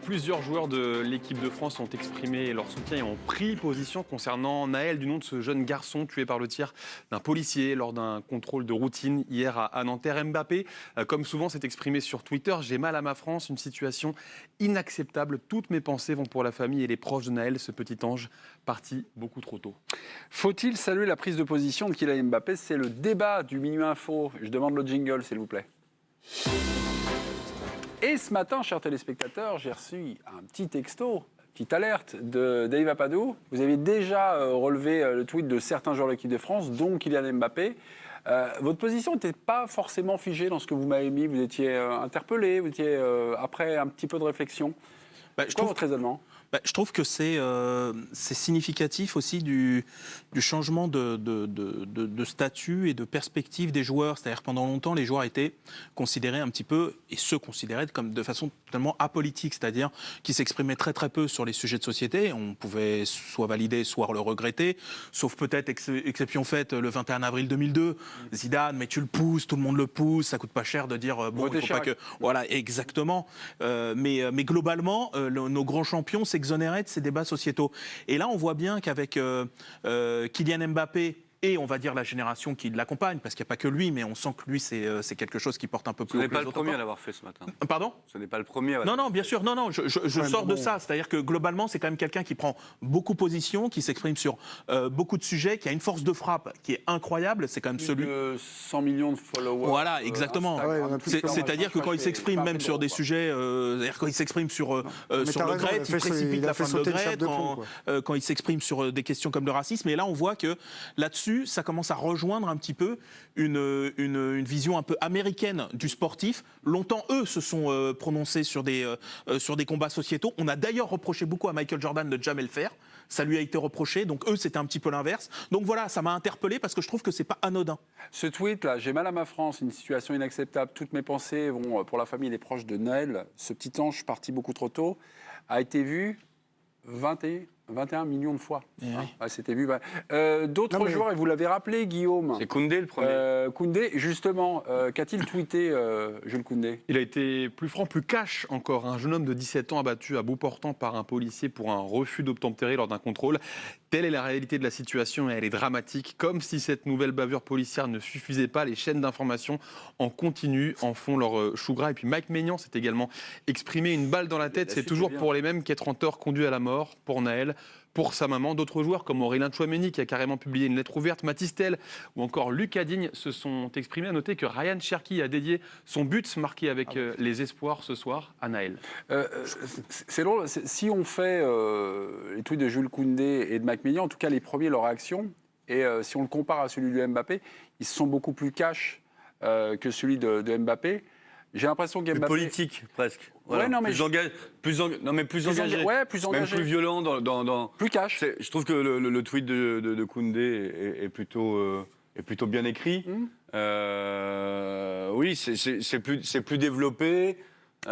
Plusieurs joueurs de l'équipe de France ont exprimé leur soutien et ont pris position concernant Naël, du nom de ce jeune garçon tué par le tir d'un policier lors d'un contrôle de routine hier à Nanterre. Mbappé, comme souvent, s'est exprimé sur Twitter. J'ai mal à ma France, une situation inacceptable. Toutes mes pensées vont pour la famille et les proches de Naël, ce petit ange parti beaucoup trop tôt. Faut-il saluer la prise de position de Kylian Mbappé? C'est le débat du Minuit Info. Je demande le jingle, s'il vous plaît. Et ce matin, chers téléspectateurs, j'ai reçu un petit texto, petite alerte de Dave Apadou. Vous avez déjà relevé le tweet de certains joueurs de l'équipe de France, dont Kylian Mbappé. Votre position n'était pas forcément figée dans ce que vous m'avez mis. Vous étiez interpellé, vous étiez après un petit peu de réflexion. Je trouve votre raisonnement? Je trouve que c'est significatif aussi du changement de statut et de perspective des joueurs. C'est-à-dire que pendant longtemps, les joueurs étaient considérés un petit peu, et se considéraient comme de façon totalement apolitique, c'est-à-dire qu'ils s'exprimaient très très peu sur les sujets de société. On pouvait soit valider, soit le regretter, sauf peut-être exception faite le 21 avril 2002. Zidane, mais tu le pousses, tout le monde le pousse, ça coûte pas cher de dire bon, il faut pas que... Voilà, exactement. Mais globalement, nos grands champions s'exonérer de ces débats sociétaux. Et là, on voit bien qu'avec Kylian Mbappé et on va dire la génération qui l'accompagne, parce qu'il n'y a pas que lui, mais on sent que lui, c'est quelque chose qui porte un peu plus. Ce n'est pas le premier à l'avoir fait ce matin. Pardon ? Ce n'est pas le premier. Non, bien sûr, je sors de ça. C'est-à-dire que globalement, c'est quand même quelqu'un qui prend beaucoup position, qui s'exprime sur beaucoup de sujets, qui a une force de frappe qui est incroyable. C'est quand même celui. 100 millions de followers. Voilà, exactement. C'est-à-dire que quand il s'exprime même sur des sujets, c'est-à-dire quand il s'exprime sur le GRET, il précipite la fin de le GRET, quand il s'exprime sur des questions comme le racisme. Et là, on voit que là-dessus, ça commence à rejoindre un petit peu une vision un peu américaine du sportif. Longtemps, eux, se sont prononcés sur des combats sociétaux. On a d'ailleurs reproché beaucoup à Michael Jordan de jamais le faire. Ça lui a été reproché. Donc eux, c'était un petit peu l'inverse. Donc voilà, ça m'a interpellé parce que je trouve que c'est pas anodin. Ce tweet-là, j'ai mal à ma France, une situation inacceptable. Toutes mes pensées vont pour la famille et les proches de Naël. Ce petit ange parti beaucoup trop tôt a été vu 21 millions de fois. C'était vu. D'autres joueurs, et vous l'avez rappelé, Guillaume. C'est Koundé le premier. Koundé, justement, qu'a-t-il tweeté, Jules Koundé? Il a été plus franc, plus cash encore. Un jeune homme de 17 ans abattu à bout portant par un policier pour un refus d'obtempérer lors d'un contrôle. Telle est la réalité de la situation et elle est dramatique. Comme si cette nouvelle bavure policière ne suffisait pas, les chaînes d'information en continu, en font leur chou gras. Et puis Mike Maignan s'est également exprimé. Une balle dans la tête, c'est toujours pour les mêmes qu'être en tort conduit à la mort. Pour Naël, pour sa maman, d'autres joueurs comme Aurélien Tchouaméni qui a carrément publié une lettre ouverte, Mathys Tel ou encore Lucas Digne se sont exprimés. À noter que Ryan Cherki a dédié son but marqué avec les espoirs ce soir à Naël. C'est drôle, si on fait les tweets de Jules Koundé et de Mike Maignan, en tout cas les premiers, leur réaction, et si on le compare à celui de Mbappé, ils sont beaucoup plus cash que celui de Mbappé. J'ai l'impression que Mbappé... politique, presque. Voilà. Ouais, non, mais plus engagé. Plus engagé. Même plus violent. Plus cash. Je trouve que le tweet de Koundé est plutôt bien écrit. Oui, c'est plus développé. C'est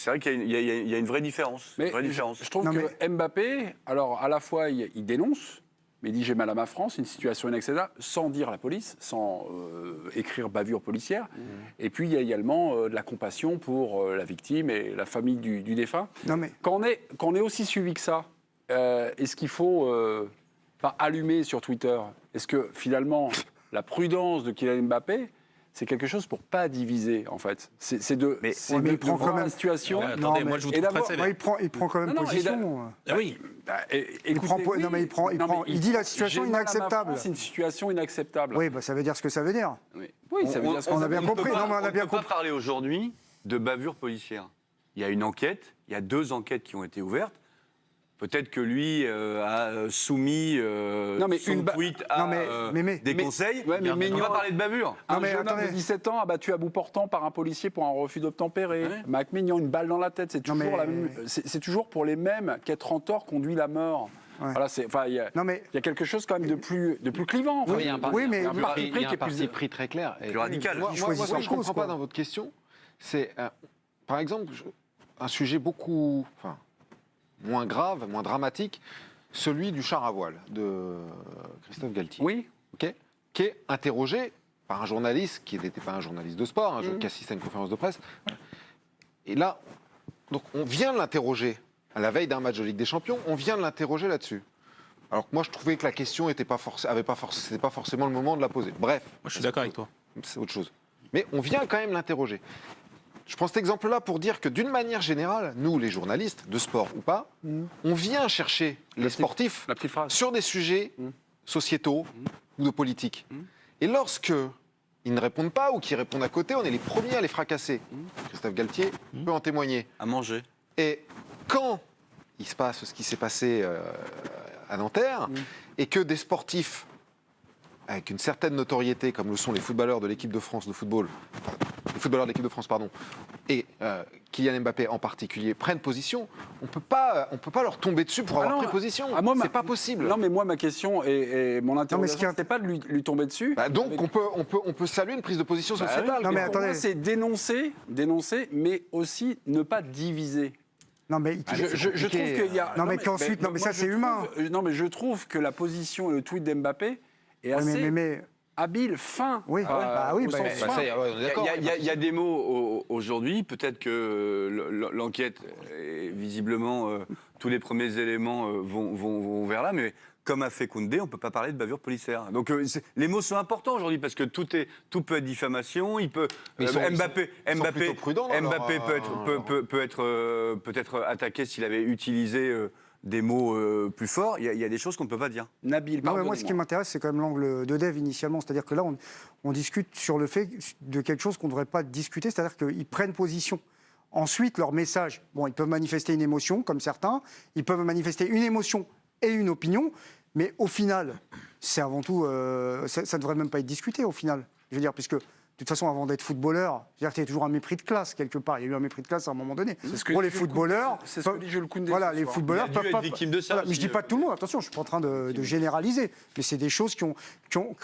vrai qu'il y a une vraie différence. Je trouve que Mbappé, alors à la fois il dénonce, mais il dit j'ai mal à ma France, une situation inacceptable, sans dire la police, sans écrire bavure policière. Et puis il y a également de la compassion pour la victime et la famille du défunt. Quand on est aussi suivi que ça, est-ce qu'il faut pas allumer sur Twitter? Est-ce que finalement la prudence de Kylian Mbappé, c'est quelque chose pour pas diviser, en fait. Il prend quand même la situation. Attendez, moi je vous trouve très sévère. Il prend quand même position. Oui. Il dit la situation inacceptable. C'est une situation inacceptable. Oui, ça veut dire ce que ça veut dire. Oui, ça veut dire ce qu'on a bien compris. On ne peut pas parler aujourd'hui de bavure policière. Il y a une enquête, il y a 2 enquêtes qui ont été ouvertes. Peut-être que lui a soumis son tweet à des conseils. On va parler de bavure. Un jeune homme de 17 ans abattu à bout portant par un policier pour un refus d'obtempérer. Mike Maignan, une balle dans la tête. C'est toujours pour les mêmes qu'être en tort conduit la mort. Voilà, il y a quelque chose quand même de plus clivant. Il y a un parti pris très clair. Plus radical. Moi, ce que je ne comprends pas dans votre question, c'est, par exemple, un sujet beaucoup... moins grave, moins dramatique, celui du char à voile de Christophe Galtier. Oui. Qui est interrogé par un journaliste qui n'était pas un journaliste de sport, qui assiste à une conférence de presse. Et là, donc on vient de l'interroger à la veille d'un match de Ligue des Champions, on vient de l'interroger là-dessus. Alors que moi, je trouvais que la question n'était pas, c'était pas forcément le moment de la poser. Bref. Moi, je suis d'accord avec toi. C'est autre chose. Mais on vient quand même l'interroger. Je prends cet exemple-là pour dire que d'une manière générale, nous, les journalistes, de sport ou pas, on vient chercher les sportifs sur des sujets sociétaux ou de politique. Et lorsque ils ne répondent pas ou qu'ils répondent à côté, on est les premiers à les fracasser. Christophe Galtier peut en témoigner. À manger. Et quand il se passe ce qui s'est passé à Nanterre, et que des sportifs avec une certaine notoriété, comme le sont les footballeurs de l'équipe de France de football, les footballeurs de l'équipe de France, pardon, et Kylian Mbappé en particulier, prennent position, on peut pas leur tomber dessus pour avoir pris position. C'est pas possible. Non, mais moi, ma question et mon interrogation, c'était pas de lui tomber dessus. Bah donc, on peut saluer une prise de position sociétale. Non, mais Pour moi, attendez. c'est dénoncer, mais aussi ne pas diviser. Non, mais Je trouve qu'il y a. Non, mais qu'ensuite, non, mais ça, c'est humain. Non, mais je trouve que la position et le tweet d'Mbappé est assez habile, fin. Oui, au sens fin. Il y a des mots aujourd'hui, peut-être que l'enquête, visiblement, tous les premiers éléments vont vers là, mais comme a fait Koundé, on ne peut pas parler de bavure policière. Donc les mots sont importants aujourd'hui, parce que tout peut être diffamation, Mbappé peut être attaqué s'il avait utilisé des mots plus forts. Il y a des choses qu'on ne peut pas dire. Nabil, non, mais moi, ce qui m'intéresse, c'est quand même l'angle de Dave initialement. C'est-à-dire que là, on discute sur le fait de quelque chose qu'on ne devrait pas discuter, c'est-à-dire qu'ils prennent position. Ensuite, leur message, bon, ils peuvent manifester une émotion, comme certains, ils peuvent manifester une émotion et une opinion, mais au final, c'est avant tout, ça ne devrait même pas être discuté, au final. Je veux dire, puisque... De toute façon, avant d'être footballeur, il y a toujours un mépris de classe quelque part. Il y a eu un mépris de classe à un moment donné. Pour les footballeurs, c'est ce que dit Jules Koundé. Voilà, les footballeurs peuvent pas. Victime de ça. Voilà, mais je dis pas de tout le monde. Attention, je suis pas en train de généraliser, mais c'est des choses qui ont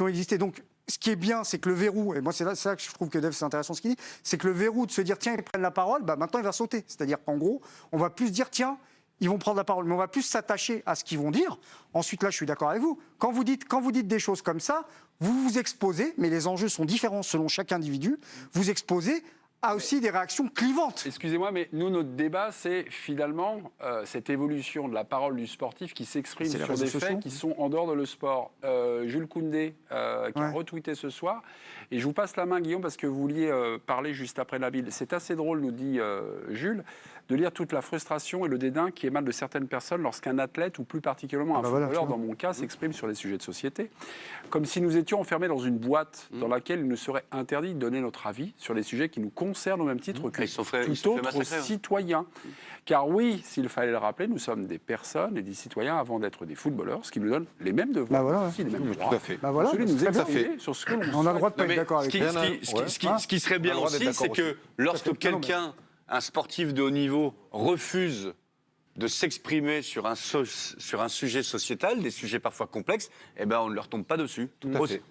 existé. Donc, ce qui est bien, c'est que le verrou, et moi c'est là que je trouve que Dave c'est intéressant ce qu'il dit, c'est que le verrou de se dire tiens ils prennent la parole, bah maintenant il va sauter. C'est-à-dire qu'en gros, on va plus dire tiens. Ils vont prendre la parole, mais on va plus s'attacher à ce qu'ils vont dire. Ensuite, là, je suis d'accord avec vous. Quand vous dites des choses comme ça, vous vous exposez, mais les enjeux sont différents selon chaque individu, vous exposez à aussi des réactions clivantes. Excusez-moi, mais nous, notre débat, c'est finalement cette évolution de la parole du sportif qui s'exprime sur des faits qui sont en dehors de le sport. Jules Koundé, qui a retweeté ce soir, et je vous passe la main, Guillaume, parce que vous vouliez parler juste après Nabil. C'est assez drôle, nous dit Jules, de lire toute la frustration et le dédain qui émane de certaines personnes lorsqu'un athlète, ou plus particulièrement un footballeur, dans mon cas, s'exprime sur les sujets de société. Comme si nous étions enfermés dans une boîte dans laquelle il nous serait interdit de donner notre avis sur les sujets qui nous concernent au même titre que tout autre citoyen. Car oui, s'il fallait le rappeler, nous sommes des personnes et des citoyens avant d'être des footballeurs, ce qui nous donne les mêmes devoirs, aussi, les mêmes droits. Tout à fait. Celui de nous exprimer sur ce que l'on On a le droit de pas être d'accord avec ce qui serait bien aussi, c'est que lorsque quelqu'un, un sportif de haut niveau, refuse de s'exprimer sur un sujet sociétal, des sujets parfois complexes, eh ben on ne leur tombe pas dessus.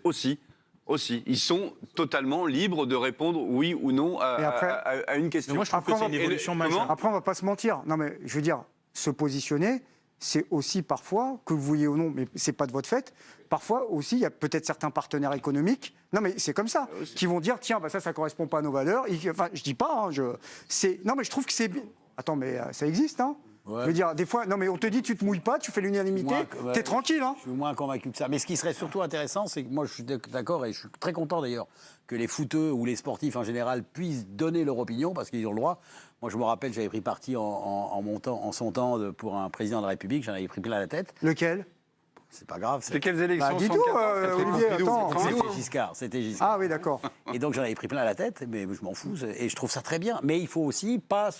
Aussi. Ils sont totalement libres de répondre oui ou non à une question. Moi, je trouve que c'est une évolution majeure. Après, on ne va pas se mentir. Non, mais je veux dire, se positionner, c'est aussi parfois, que vous vouliez ou non, mais ce n'est pas de votre fait, parfois aussi, il y a peut-être certains partenaires économiques, non mais c'est comme ça, qui vont dire, tiens, bah ça ne correspond pas à nos valeurs. Enfin, je ne dis pas, non mais je trouve que c'est... Attends, mais ça existe, hein. Ouais. Je veux dire, des fois, non mais on te dit, tu te mouilles pas, tu fais l'unanimité, t'es tranquille, hein. Je suis moins convaincu que ça. Mais ce qui serait surtout intéressant, c'est que moi, je suis d'accord, et je suis très content d'ailleurs, que les footeux ou les sportifs en général puissent donner leur opinion, parce qu'ils ont le droit. Moi, je me rappelle, j'avais pris parti en son temps pour un président de la République, j'en avais pris plein la tête. Lequel ? C'est pas grave. C'était quelles élections? Dis-nous, Olivier, attends. C'était Giscard. Ah oui, d'accord. Et donc, j'en avais pris plein la tête, mais je m'en fous, et je trouve ça très bien. Mais il faut aussi pas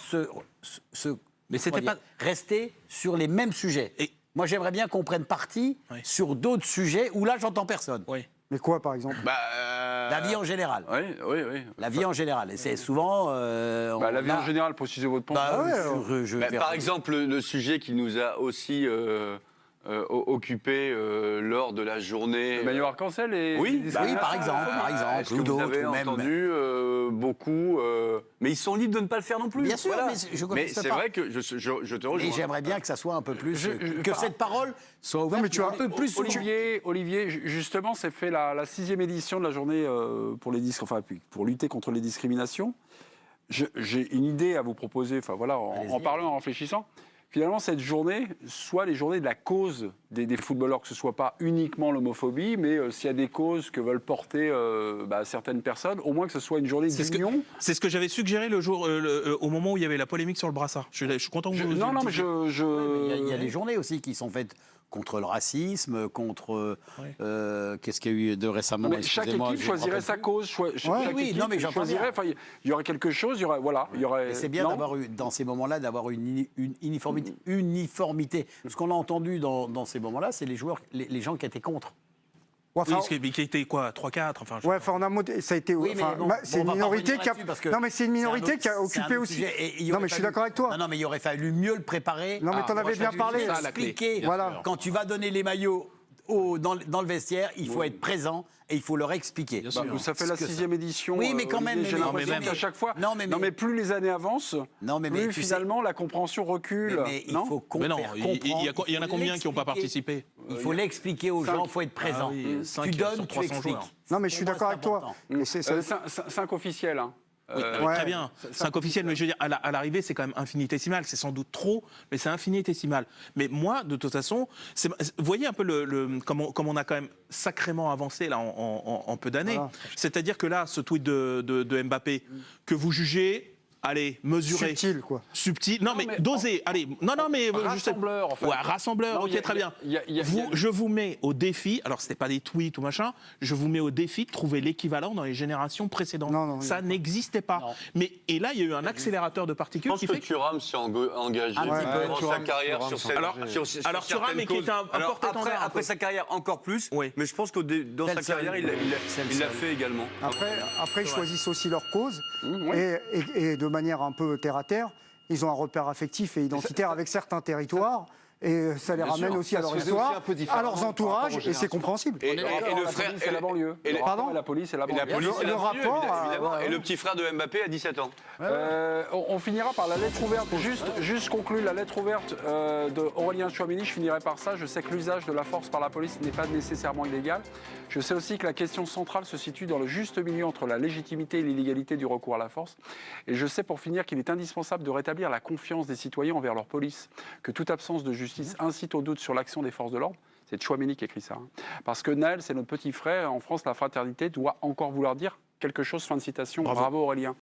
mais c'était pas rester sur les mêmes sujets. Et moi, j'aimerais bien qu'on prenne parti sur d'autres sujets où là, j'entends personne. Oui. Mais quoi, par exemple? La vie en général. Oui. La vie en général. Et c'est souvent... la vie en général, précisez votre point. Par exemple, le sujet qui nous a aussi... occupé lors de la journée. Le maillot arc-en-ciel et... Oui, par exemple. Est-ce que vous avez entendu beaucoup mais ils sont libres de ne pas le faire non plus. Bien sûr, mais c'est vrai que je te rejoins. Et j'aimerais bien que ça soit un peu plus... que cette parole soit ouverte un peu plus... Olivier, justement, c'est fait la 6e édition de la journée pour lutter contre les discriminations. J'ai une idée à vous proposer, enfin voilà, en parlant, en réfléchissant. Finalement, cette journée, soit les journées de la cause des footballeurs, que ce ne soit pas uniquement l'homophobie, mais s'il y a des causes que veulent porter certaines personnes, au moins que ce soit une journée d'union. C'est ce que j'avais suggéré le jour, au moment où il y avait la polémique sur le brassard. Je suis content que vous Non, mais il y a des journées aussi qui sont faites contre le racisme, contre... Qu'est-ce qu'il y a eu de récemment? Mais chaque équipe choisirait sa cause. Chaque équipe choisirait, il y aurait quelque chose, il y aurait... Voilà, il y aurait... C'est bien d'avoir dans ces moments-là, d'avoir une uniformité. Ce qu'on a entendu dans ces moments-là, c'est les joueurs, les gens qui étaient contre. Enfin, oui, qui était quoi, 3-4 enfin, en un mot, ça a été. Oui, c'est une minorité qui a. Non, mais c'est une minorité qui a occupé aussi. Non, mais je suis d'accord avec toi. Non, mais il aurait fallu mieux le préparer. Non, mais t'en avais bien parlé. Expliquer. Voilà. Quand tu vas donner les maillots dans le vestiaire, il faut être présent et il faut leur expliquer. Ça fait la 6e édition. Oui, mais quand même. J'ai l'impression qu'à chaque fois. Non, mais plus les années avancent, plus finalement la compréhension recule. Mais il faut comprendre. Il y en a combien qui n'ont pas participé? Il faut l'expliquer aux gens, il faut être présent. Tu donnes, tu expliques. Non, mais je suis d'accord avec toi. 5 officiels. Oui, très bien. 5 officiels, mais je veux dire, à l'arrivée, c'est quand même infinitésimal. C'est sans doute trop, mais c'est infinitésimal. Mais moi, de toute façon, vous voyez un peu comme on a quand même sacrément avancé là en peu d'années. Voilà. C'est-à-dire que là, ce tweet de Mbappé, que vous jugez... Allez, mesurer. Subtil, quoi. Subtil. Non, mais doser. Allez. Non, mais. Rassembleur, en fait. Ouais, rassembleur, ok, très bien. Je vous mets au défi, alors, ce n'est pas des tweets ou machin, je vous mets au défi de trouver l'équivalent dans les générations précédentes. Non, ça n'existait pas. Et là, il y a eu un accélérateur de particules qui fait. Je pense que Thuram s'est engagé dans sa carrière sur cette. Alors, Thuram, mais qui était un porte-étendard. Après sa carrière, encore plus. Oui. Mais je pense que dans sa carrière, il l'a fait également. Après, ils choisissent aussi leur cause. Et de manière un peu terre-à-terre, ils ont un repère affectif et identitaire avec certains territoires. Et ça les ramène aussi à leur histoire, à leurs entourages, et c'est compréhensible. Et le frère, c'est la banlieue. Pardon ? La police, c'est la banlieue. Le rapport, évidemment. Et le petit frère de Mbappé a 17 ans. On finira par la lettre ouverte. Juste conclure la lettre ouverte d'Aurélien Tchouaméni. Je finirai par ça. Je sais que l'usage de la force par la police n'est pas nécessairement illégal. Je sais aussi que la question centrale se situe dans le juste milieu entre la légitimité et l'illégalité du recours à la force. Et je sais pour finir qu'il est indispensable de rétablir la confiance des citoyens envers leur police, que toute absence de justice incite au doute sur l'action des forces de l'ordre. C'est Tchouaméni qui écrit ça. Parce que Naël, c'est notre petit frère. En France, la fraternité doit encore vouloir dire quelque chose. Fin de citation. Bravo Aurélien.